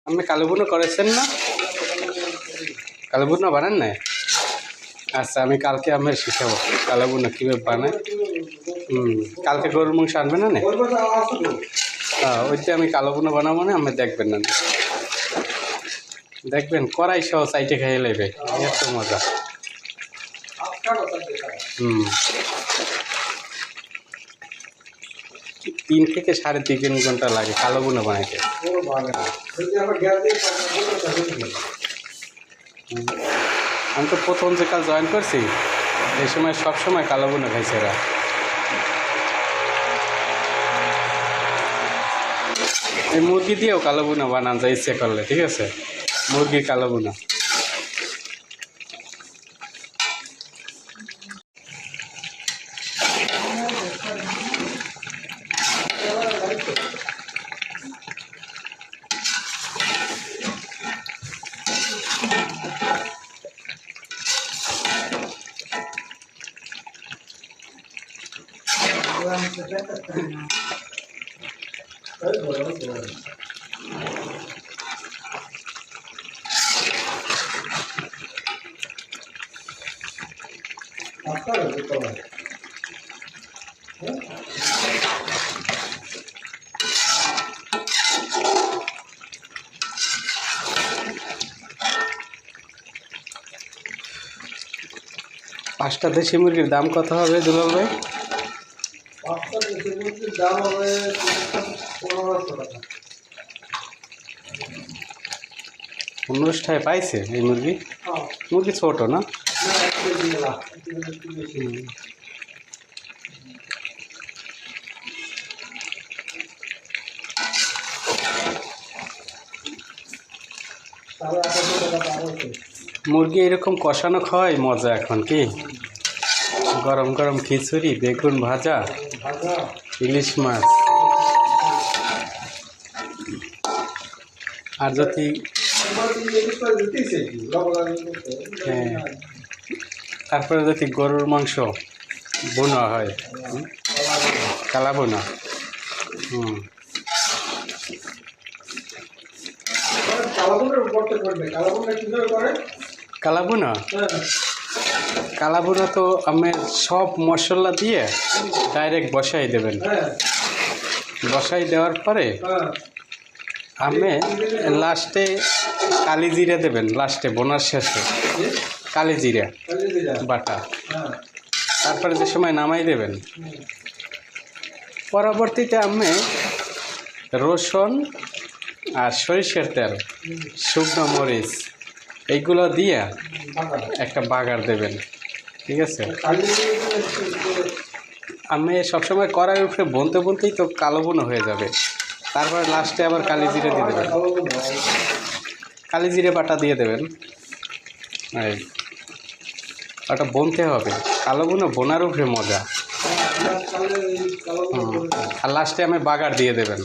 আপনি কালো বুনো করেছেন না? কালো বুনো বানান না? আচ্ছা, আমি কালকে আমার শিখাবো কালো বুনো কীভাবে বানায়। কালকে গরুর মাংস আনবে না? হ্যাঁ, ওইতে আমি কালো বুনো বানাবো না, আপনি দেখবেন না, দেখবেন কড়াই সহ চাইটে খেয়ে নেবে, এত মজা। 3 থেকে 3.5 ঘন্টা লাগে কালো বুনো বানাইতে। আমি তো প্রথম যে কাল জয়েন করছি এই সময় সবসময় কালো বুনো খাইছে এরা। এই মুরগি দিয়েও কালো বুনো বানান যায় ইচ্ছে করলে, ঠিক আছে? মুরগির কালো বুনো। পাঁচটা দেশি মুরগির দাম কত হবে দুলাল ভাই? 5টা দেশি মুরগির দাম হবে 1500 টাকা। 1500 পাইছে এই মুরগি? মুরগি ছোট না? মুরগি এরকম কষানো খাওয়াই মজা এখন, কি গরম গরম খিচুড়ি, বেগুন ভাজা, ইলিশ মাছ, আর যদি হ্যাঁ, তারপরে যদি গরুর মাংস বোনা হয়, কালা বোনা। কালা বোনা, কালা বোনা তো আমি সব মশলা দিয়ে ডাইরেক্ট বসাই দেবেন। বসাই দেওয়ার পরে আমি লাস্টে কালি জিরা দেবেন, লাস্টে বোনার শেষে কালি জিরা বাটা, তারপরে যে সময় নামাই দেবেন। পরবর্তীতে আমি রসুন আর সরিষার তেল, শুকনো মরিচ এইগুলো দিয়ে একটা বাগার দেবেন, ঠিক আছে? আমি সবসময় কড়াই উপরে বনতে বনতেই তো কালো বুনো হয়ে যাবে। তারপরে লাস্টে আবার কালি জিরে দিয়ে দেবেন, কালি জিরে বাটা দিয়ে দেবেন। ওটা বনতে হবে, কালো বুনো বোনার উপরে মজা। আর লাস্টে আমি বাগার দিয়ে দেবেন।